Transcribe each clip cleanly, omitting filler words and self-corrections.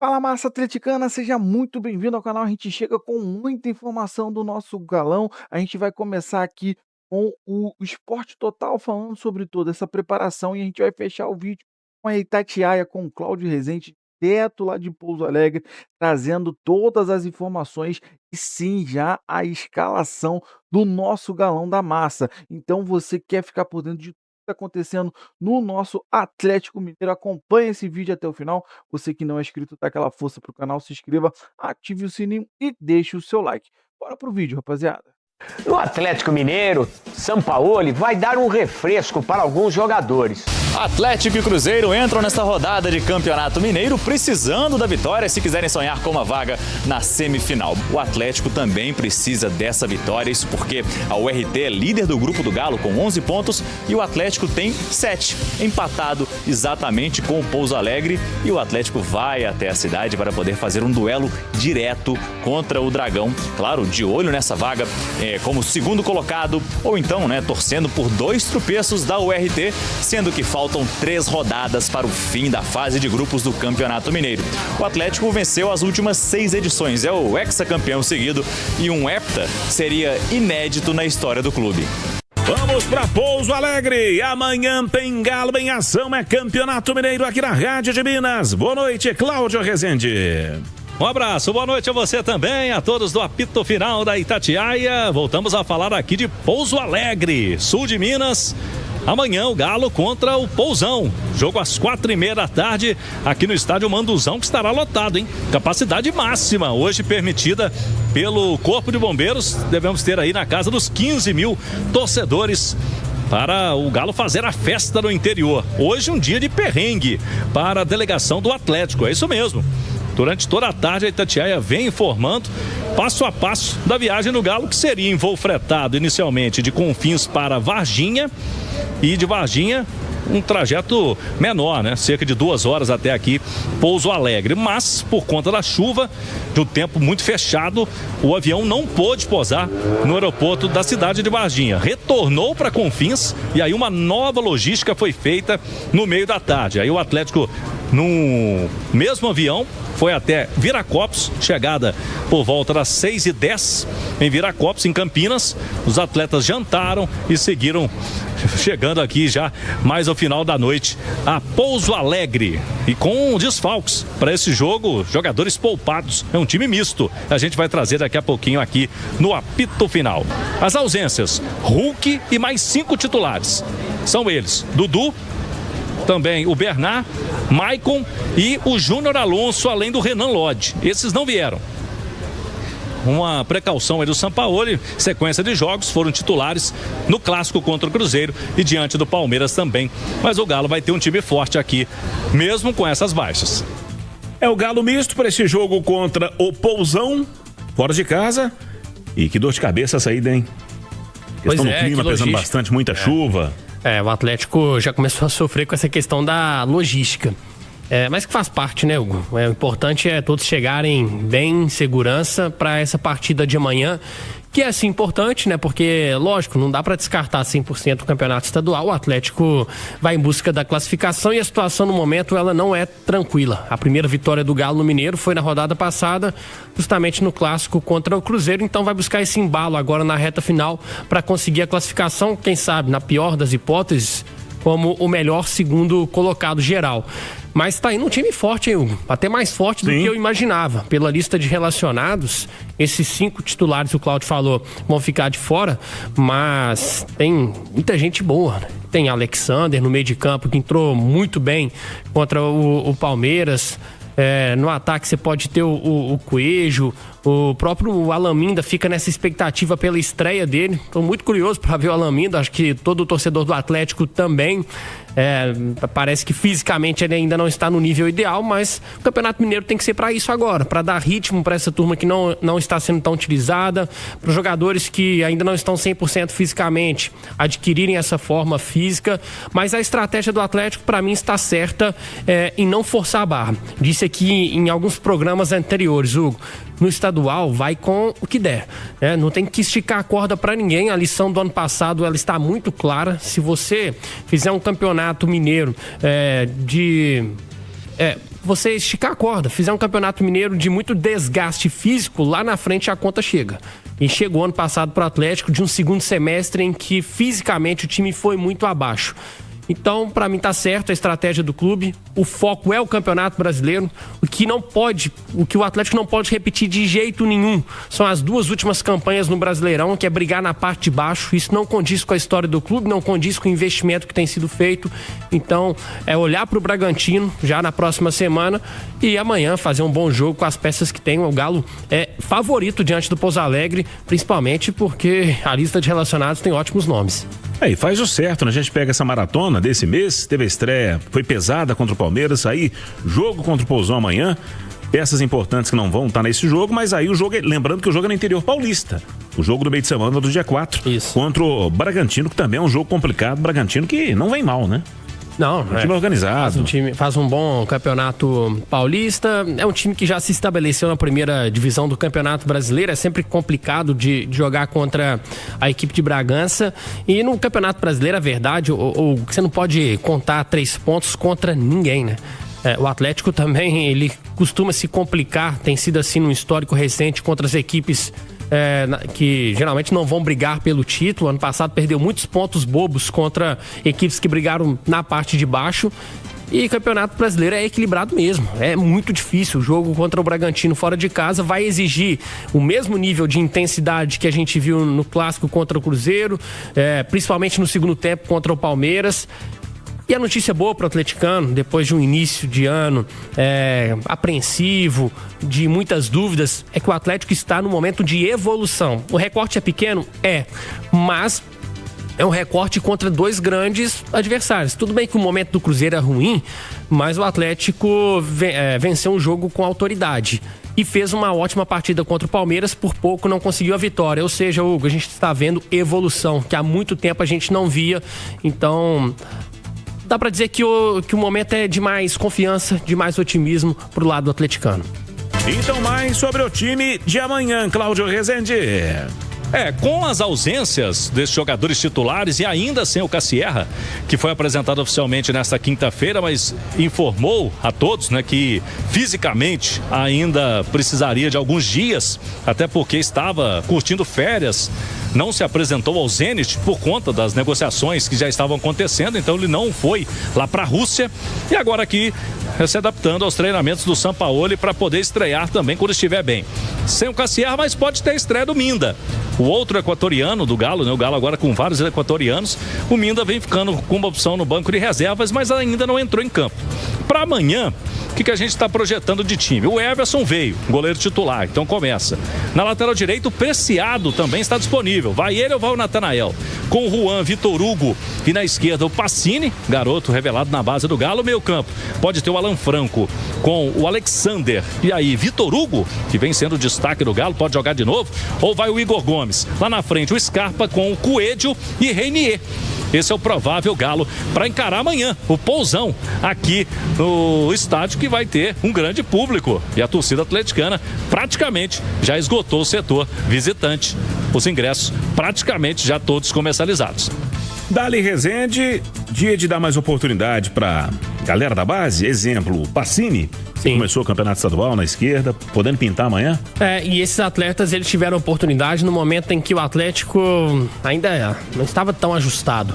Fala, massa atleticana, seja muito bem-vindo ao canal. A gente chega com muita informação do nosso galão. A gente vai começar aqui com o Esporte Total falando sobre toda essa preparação e a gente vai fechar o vídeo com a Itatiaia, com o Cláudio Rezende, direto lá de Pouso Alegre, trazendo todas as informações e sim, já a escalação do nosso galão da massa. Então, você quer ficar por dentro de tudo que está acontecendo no nosso Atlético Mineiro, acompanhe esse vídeo até o final. Você que não é inscrito, dá aquela força pro canal, se inscreva, ative o sininho e deixe o seu like. Bora pro vídeo, rapaziada. No Atlético Mineiro, Sampaoli vai dar um refresco para alguns jogadores. Atlético e Cruzeiro entram nesta rodada de Campeonato Mineiro precisando da vitória se quiserem sonhar com uma vaga na semifinal. O Atlético também precisa dessa vitória, isso porque a URT é líder do grupo do Galo com 11 pontos e o Atlético tem 7, empatado exatamente com o Pouso Alegre, e o Atlético vai até a cidade para poder fazer um duelo direto contra o Dragão. Claro, de olho nessa vaga como segundo colocado, ou então, torcendo por 2 tropeços da URT, sendo que faltam 3 rodadas para o fim da fase de grupos do Campeonato Mineiro. O Atlético venceu as últimas 6 edições, é o hexacampeão seguido e um hepta seria inédito na história do clube. Vamos para Pouso Alegre, amanhã tem Galo em ação, é Campeonato Mineiro aqui na Rádio de Minas. Boa noite, Cláudio Rezende. Um abraço, boa noite a você também, a todos do apito final da Itatiaia. Voltamos a falar aqui de Pouso Alegre, sul de Minas. Amanhã o Galo contra o Pousão. Jogo às 4h30 da tarde aqui no estádio Manduzão, que estará lotado, hein? Capacidade máxima hoje permitida pelo Corpo de Bombeiros. Devemos ter aí na casa dos 15 mil torcedores para o Galo fazer a festa no interior. Hoje um dia de perrengue para a delegação do Atlético, é isso mesmo. Durante toda a tarde a Itatiaia vem informando passo a passo da viagem do Galo, que seria em voo fretado inicialmente de Confins para Varginha, e de Varginha um trajeto menor, cerca de 2 horas até aqui, Pouso Alegre. Mas, por conta da chuva, de um tempo muito fechado, o avião não pôde pousar no aeroporto da cidade de Varginha. Retornou para Confins e aí uma nova logística foi feita no meio da tarde. Aí o Atlético, no mesmo avião, foi até Viracopos, chegada por volta das 6h10 em Viracopos, em Campinas. Os atletas jantaram e seguiram chegando aqui já mais ao final da noite a Pouso Alegre, e com desfalques para esse jogo, jogadores poupados, é um time misto. A gente vai trazer daqui a pouquinho aqui no apito final. As ausências: Hulk e mais 5 titulares. São eles: Dudu, também o Bernard, Maicon e o Júnior Alonso, além do Renan Lodge. Esses não vieram. Uma precaução aí do Sampaoli, sequência de jogos, foram titulares no clássico contra o Cruzeiro e diante do Palmeiras também. Mas o Galo vai ter um time forte aqui, mesmo com essas baixas. É o Galo misto para esse jogo contra o Pousão, fora de casa. E que dor de cabeça essa ida, hein? Questão do clima, pesando bastante, muita chuva. O Atlético já começou a sofrer com essa questão da logística. Mas que faz parte, né, Hugo? O importante é todos chegarem bem em segurança para essa partida de amanhã, que é assim importante, né? Porque, lógico, não dá para descartar 100% o campeonato estadual. O Atlético vai em busca da classificação e a situação no momento ela não é tranquila. A primeira vitória do Galo no Mineiro foi na rodada passada, justamente no clássico contra o Cruzeiro. Então vai buscar esse embalo agora na reta final para conseguir a classificação, quem sabe, na pior das hipóteses, como o melhor segundo colocado geral. Mas tá indo um time forte, hein, Hugo? Até mais forte do que eu imaginava. Pela lista de relacionados, esses 5 titulares que o Cláudio falou vão ficar de fora, mas tem muita gente boa, né? Tem Alexander no meio de campo, que entrou muito bem contra o Palmeiras. No ataque você pode ter o Coelho, o próprio Alaminda fica nessa expectativa pela estreia dele. Estou muito curioso para ver o Alaminda, acho que todo o torcedor do Atlético também. Parece que fisicamente ele ainda não está no nível ideal, mas o Campeonato Mineiro tem que ser para isso agora, para dar ritmo para essa turma que não está sendo tão utilizada, para os jogadores que ainda não estão 100% fisicamente adquirirem essa forma física. Mas a estratégia do Atlético, para mim, está certa em não forçar a barra. Disse aqui em alguns programas anteriores, Hugo, no estadual vai com o que der, não tem que esticar a corda para ninguém. A lição do ano passado ela está muito clara. Se você fizer um campeonato mineiro você esticar a corda, fizer um campeonato mineiro de muito desgaste físico, lá na frente a conta chega. E chegou ano passado para o Atlético de um segundo semestre em que fisicamente o time foi muito abaixo. Então, para mim tá certo a estratégia do clube. O foco é o Campeonato Brasileiro. O que o Atlético não pode repetir de jeito nenhum são as 2 últimas campanhas no Brasileirão, que é brigar na parte de baixo. Isso não condiz com a história do clube, não condiz com o investimento que tem sido feito. Então, é olhar para o Bragantino já na próxima semana e amanhã fazer um bom jogo com as peças que tem. O Galo é favorito diante do Pouso Alegre, principalmente porque a lista de relacionados tem ótimos nomes. E faz o certo, né? A gente pega essa maratona desse mês, teve a estreia, foi pesada contra o Palmeiras, aí jogo contra o Pousão amanhã, peças importantes que não vão estar nesse jogo, mas aí o jogo, lembrando que o jogo é no interior paulista, o jogo do meio de semana do dia 4, contra o Bragantino, que também é um jogo complicado, Bragantino que não vem mal, né? Não, um time organizado. Faz um bom campeonato paulista. É um time que já se estabeleceu na primeira divisão do Campeonato Brasileiro. É sempre complicado de jogar contra a equipe de Bragança. E no Campeonato Brasileiro, a verdade, você não pode contar 3 pontos contra ninguém, né? O Atlético também, ele costuma se complicar, tem sido assim no histórico recente contra as equipes que geralmente não vão brigar pelo título. Ano passado perdeu muitos pontos bobos contra equipes que brigaram na parte de baixo. E o Campeonato Brasileiro é equilibrado mesmo, é muito difícil. O jogo contra o Bragantino fora de casa vai exigir o mesmo nível de intensidade que a gente viu no clássico contra o Cruzeiro, principalmente no segundo tempo contra o Palmeiras. E a notícia boa para o atleticano, depois de um início de ano apreensivo, de muitas dúvidas, é que o Atlético está no momento de evolução. O recorte é pequeno? Mas é um recorte contra 2 grandes adversários. Tudo bem que o momento do Cruzeiro é ruim, mas o Atlético venceu um jogo com autoridade. E fez uma ótima partida contra o Palmeiras, por pouco não conseguiu a vitória. Ou seja, Hugo, a gente está vendo evolução, que há muito tempo a gente não via. Então, dá pra dizer que o momento é de mais confiança, de mais otimismo pro lado do atleticano. Então, mais sobre o time de amanhã, Cláudio Rezende. Com as ausências desses jogadores titulares e ainda sem o Cassierra, que foi apresentado oficialmente nesta quinta-feira, mas informou a todos, né, que fisicamente ainda precisaria de alguns dias, até porque estava curtindo férias. Não se apresentou ao Zenit por conta das negociações que já estavam acontecendo, então ele não foi lá para a Rússia e agora aqui se adaptando aos treinamentos do Sampaoli para poder estrear também quando estiver bem. Sem o Cassierra, mas pode ter a estreia do Minda, o outro equatoriano do Galo, né? O Galo agora com vários equatorianos. O Minda vem ficando com uma opção no banco de reservas, mas ainda não entrou em campo. Para amanhã, o que a gente está projetando de time? O Everson veio, goleiro titular, então começa. Na lateral direita, o Preciado também está disponível. Vai ele ou vai o Natanael? Com o Juan, Vitor Hugo e na esquerda o Pacini, garoto revelado na base do Galo. Meio campo, pode ter o Alan Franco com o Alexander. E aí, Vitor Hugo, que vem sendo o destaque do Galo, pode jogar de novo? Ou vai o Igor Gomes? Lá na frente, o Scarpa com o Coelho e Reinier. Esse é o provável Galo para encarar amanhã o Pousão aqui no estádio, que vai ter um grande público. E a torcida atleticana praticamente já esgotou o setor visitante. Os ingressos praticamente já todos comercializados. Dali Rezende, dia de dar mais oportunidade para galera da base. Exemplo, Pacini, que começou o campeonato estadual na esquerda, podendo pintar amanhã. E esses atletas, eles tiveram oportunidade no momento em que o Atlético ainda não estava tão ajustado.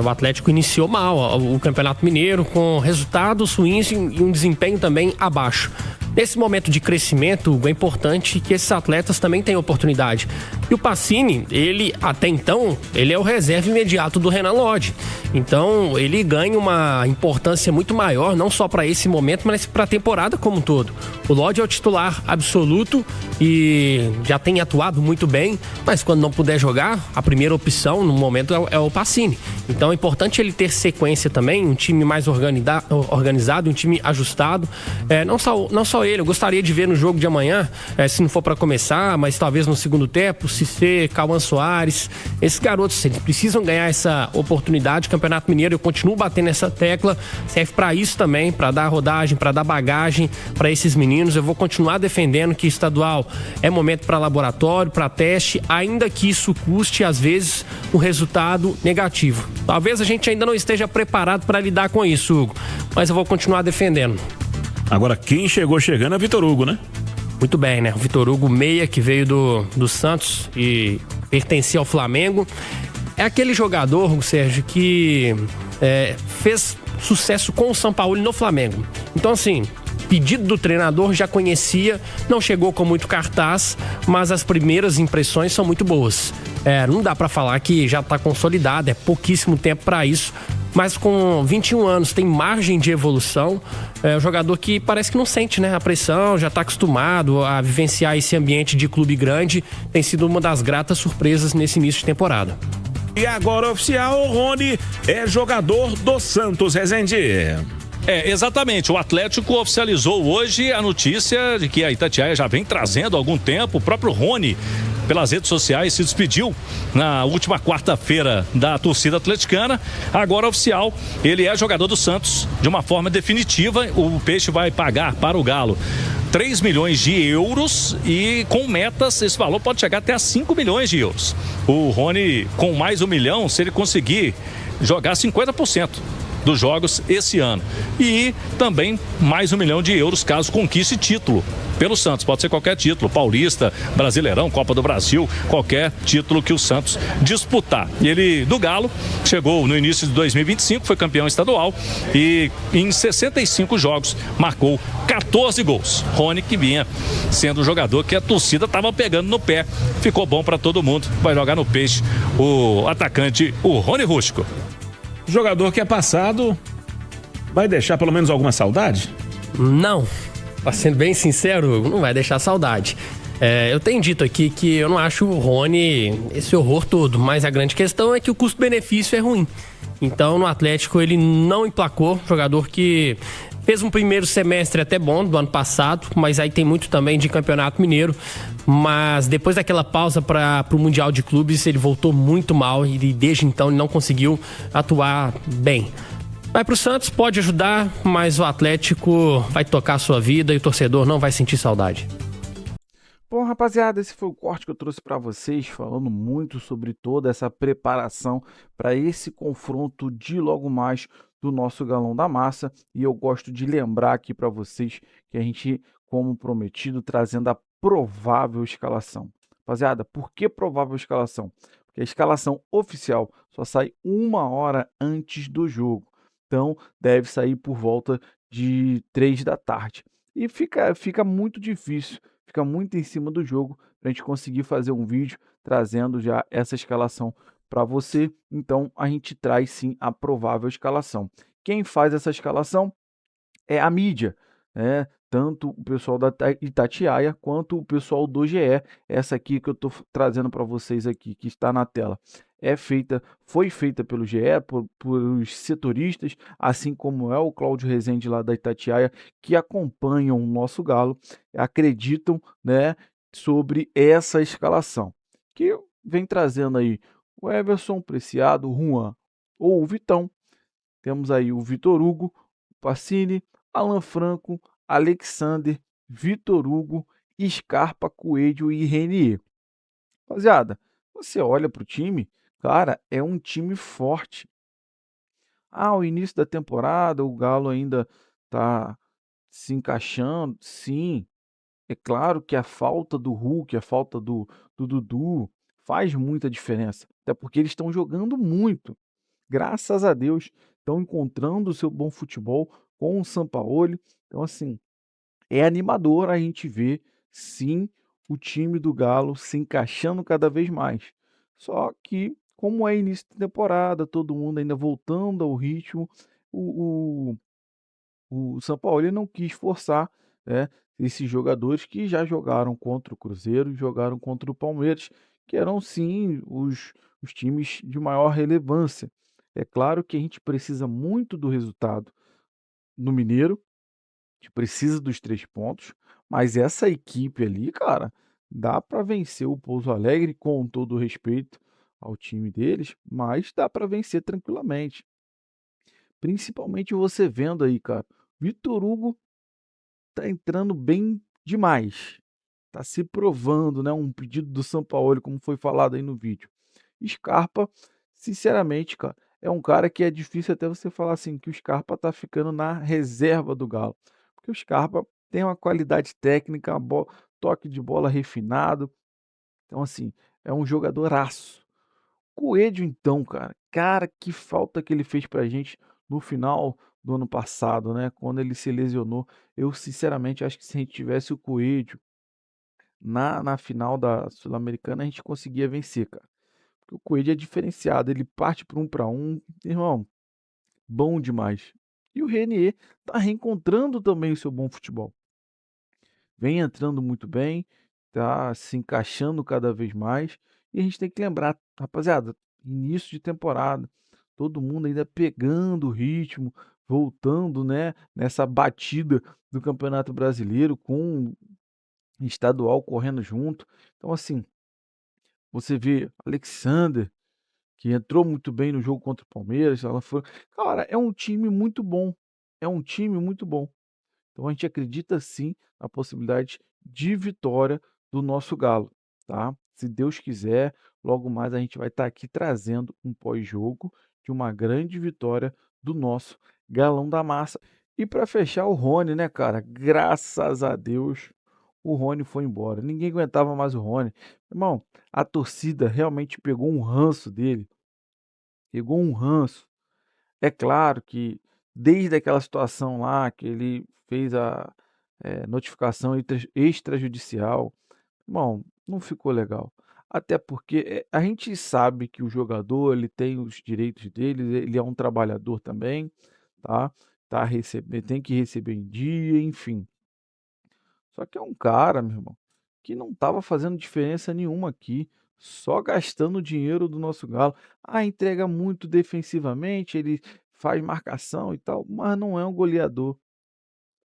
O Atlético iniciou mal o Campeonato Mineiro com resultados ruins e um desempenho também abaixo. Nesse momento de crescimento, é importante que esses atletas também tenham oportunidade. E o Pacini, ele até então, ele é o reserva imediato do Renan Lodge. Então, ele ganha uma importância muito maior, não só para esse momento, mas para a temporada como um todo. O Lodge é o titular absoluto e já tem atuado muito bem, mas quando não puder jogar, a primeira opção no momento é o Pacini. Então, é importante ele ter sequência também, um time mais organizado, um time ajustado. Não só ele, eu gostaria de ver no jogo de amanhã, se não for para começar, mas talvez no segundo tempo, Cissé, Cauã Soares, esses garotos, eles precisam ganhar essa oportunidade. O Campeonato Mineiro, eu continuo batendo essa tecla, serve para isso também, para dar rodagem, para dar bagagem para esses meninos. Eu vou continuar defendendo que estadual é momento para laboratório, para teste, ainda que isso custe às vezes um resultado negativo. Talvez a gente ainda não esteja preparado para lidar com isso, Hugo, mas eu vou continuar defendendo. Agora, quem chegou chegando é Vitor Hugo, né? Muito bem, né? O Vitor Hugo, meia, que veio do Santos e pertencia ao Flamengo. É aquele jogador, Sérgio, que fez sucesso com o Sampaoli no Flamengo. Então, assim, pedido do treinador, já conhecia, não chegou com muito cartaz, mas as primeiras impressões são muito boas. Não dá pra falar que já tá consolidado, é pouquíssimo tempo pra isso, mas com 21 anos tem margem de evolução. É um jogador que parece que não sente, né, a pressão, já tá acostumado a vivenciar esse ambiente de clube grande, tem sido uma das gratas surpresas nesse início de temporada. E agora oficial, o Rony é jogador do Santos, Rezende. Exatamente. O Atlético oficializou hoje a notícia de que a Itatiaia já vem trazendo há algum tempo. O próprio Rony, pelas redes sociais, se despediu na última quarta-feira da torcida atleticana. Agora oficial, ele é jogador do Santos de uma forma definitiva. O Peixe vai pagar para o Galo 3 milhões de euros e com metas, esse valor pode chegar até a 5 milhões de euros. O Rony, com mais 1 milhão, se ele conseguir jogar 50% dos jogos esse ano. E também mais 1 milhão de euros caso conquiste título pelo Santos. Pode ser qualquer título, Paulista, Brasileirão, Copa do Brasil, qualquer título que o Santos disputar. E ele, do Galo, chegou no início de 2025, foi campeão estadual e em 65 jogos marcou 14 gols. Rony, que vinha sendo um jogador que a torcida estava pegando no pé. Ficou bom para todo mundo. Vai jogar no Peixe o atacante, o Rony Rústico. Jogador que é passado, vai deixar pelo menos alguma saudade? Não, pra sendo bem sincero, não vai deixar saudade. Eu tenho dito aqui que eu não acho o Rony esse horror todo, mas a grande questão é que o custo-benefício é ruim. Então no Atlético ele não emplacou, jogador que fez um primeiro semestre até bom do ano passado, mas aí tem muito também de Campeonato Mineiro. Mas depois daquela pausa para o Mundial de Clubes, ele voltou muito mal e desde então ele não conseguiu atuar bem. Vai pro Santos, pode ajudar, mas o Atlético vai tocar a sua vida e o torcedor não vai sentir saudade. Bom, rapaziada, esse foi o corte que eu trouxe para vocês, falando muito sobre toda essa preparação para esse confronto de logo mais do nosso Galão da Massa. E eu gosto de lembrar aqui para vocês que a gente, como prometido, trazendo a provável escalação. Rapaziada, por que provável escalação? Porque a escalação oficial só sai 1 hora antes do jogo. Então, deve sair por volta de 3 da tarde. E fica muito difícil, fica muito em cima do jogo para a gente conseguir fazer um vídeo trazendo já essa escalação para você. Então, a gente traz sim a provável escalação. Quem faz essa escalação é a mídia, né? Tanto o pessoal da Itatiaia quanto o pessoal do GE. Essa aqui que eu estou trazendo para vocês aqui, que está na tela, foi feita pelo GE, pelos setoristas, assim como é o Cláudio Rezende lá da Itatiaia, que acompanham o nosso Galo, acreditam, né, sobre essa escalação, que vem trazendo aí o Everson, Preciado, Juan ou o Vitão. Temos aí o Vitor Hugo, o Pacini, Alan Franco, Alexander, Vitor Hugo, Scarpa, Coelho e Renier. Rapaziada, você olha para o time, cara, é um time forte. O início da temporada, o Galo ainda tá se encaixando, sim. É claro que a falta do Hulk, a falta do Dudu faz muita diferença, até porque eles estão jogando muito. Graças a Deus, estão encontrando o seu bom futebol com o Sampaoli. Então, assim, é animador a gente ver, sim, o time do Galo se encaixando cada vez mais. Só que, como é início de temporada, todo mundo ainda voltando ao ritmo, o Sampaoli não quis forçar, né, esses jogadores que já jogaram contra o Cruzeiro, jogaram contra o Palmeiras, que eram, sim, os times de maior relevância. É claro que a gente precisa muito do resultado no Mineiro, a gente precisa dos 3 pontos, mas essa equipe ali, cara, dá para vencer o Pouso Alegre, com todo o respeito ao time deles, mas dá para vencer tranquilamente. Principalmente você vendo aí, cara, Vitor Hugo tá entrando bem demais, tá se provando, né, um pedido do Sampaoli, como foi falado aí no vídeo. Scarpa, sinceramente, cara, é um cara que é difícil até você falar assim que o Scarpa tá ficando na reserva do Galo, Porque o Scarpa tem uma qualidade técnica, toque de bola refinado. Então, assim, é um jogadoraço. Coelho, então, cara, que falta que ele fez pra gente no final do ano passado, né? Quando ele se lesionou. Eu, sinceramente, acho que se a gente tivesse o Coelho na final da Sul-Americana, a gente conseguia vencer, cara. Porque o Coelho é diferenciado, ele parte para um, irmão, bom demais. E o Renier tá reencontrando também o seu bom futebol. Vem entrando muito bem, tá se encaixando cada vez mais. E a gente tem que lembrar, rapaziada, início de temporada, todo mundo ainda pegando o ritmo, voltando, né, nessa batida do Campeonato Brasileiro com o estadual correndo junto. Então, assim, você vê Alexander, que entrou muito bem no jogo contra o Palmeiras, ela foi, cara, é um time muito bom. É um time muito bom. Então a gente acredita sim na possibilidade de vitória do nosso Galo, tá? Se Deus quiser, logo mais a gente vai estar aqui trazendo um pós-jogo de uma grande vitória do nosso Galão da Massa. E para fechar o Rony, né, cara? Graças a Deus o Rony foi embora. Ninguém aguentava mais o Rony. Irmão, a torcida realmente pegou um ranço dele. Pegou um ranço. É claro que desde aquela situação lá que ele fez a, notificação extrajudicial, irmão, não ficou legal. Até porque, a gente sabe que o jogador, ele tem os direitos dele, ele é um trabalhador também, tá, tem que receber em dia, enfim. Só que é um cara, meu irmão, que não estava fazendo diferença nenhuma aqui, só gastando o dinheiro do nosso Galo. Ah, entrega muito defensivamente, ele faz marcação e tal, mas não é um goleador.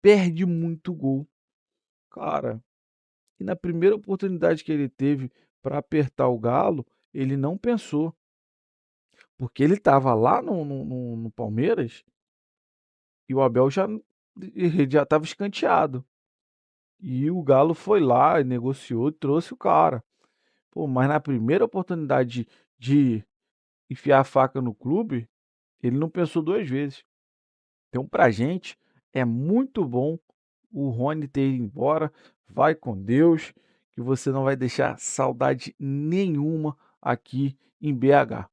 Perde muito gol. Cara, e na primeira oportunidade que ele teve para apertar o Galo, ele não pensou, porque ele estava lá no Palmeiras e o Abel ele já estava escanteado. E o Galo foi lá, e negociou e trouxe o cara. Pô, mas na primeira oportunidade de enfiar a faca no clube, ele não pensou 2 vezes. Então, pra gente, é muito bom o Rony ter ido embora. Vai com Deus, que você não vai deixar saudade nenhuma aqui em BH.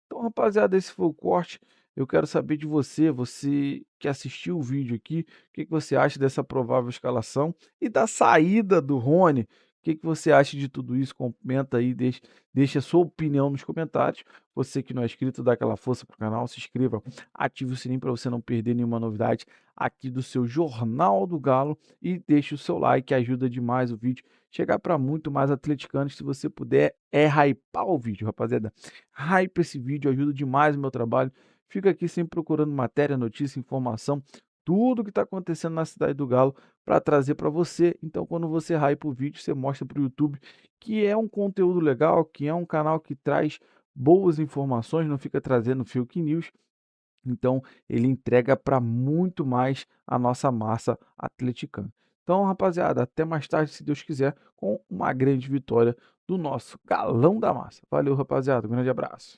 Então, rapaziada, esse foi o corte. Eu quero saber de você, você que assistiu o vídeo aqui, o que que você acha dessa provável escalação e da saída do Rony? O que que você acha de tudo isso? Comenta aí, deixa a sua opinião nos comentários. Você que não é inscrito, dá aquela força pro canal, se inscreva, ative o sininho para você não perder nenhuma novidade aqui do seu Jornal do Galo e deixe o seu like, ajuda demais o vídeo chegar para muito mais atleticanos. Se você puder, hypar o vídeo, rapaziada. Hype esse vídeo, ajuda demais o meu trabalho. Fica aqui sempre procurando matéria, notícia, informação, tudo que está acontecendo na cidade do Galo para trazer para você. Então, quando você hype o vídeo, você mostra para o YouTube que é um conteúdo legal, que é um canal que traz boas informações, não fica trazendo fake news. Então, ele entrega para muito mais a nossa massa atleticana. Então, rapaziada, até mais tarde, se Deus quiser, com uma grande vitória do nosso Galão da Massa. Valeu, rapaziada. Um grande abraço.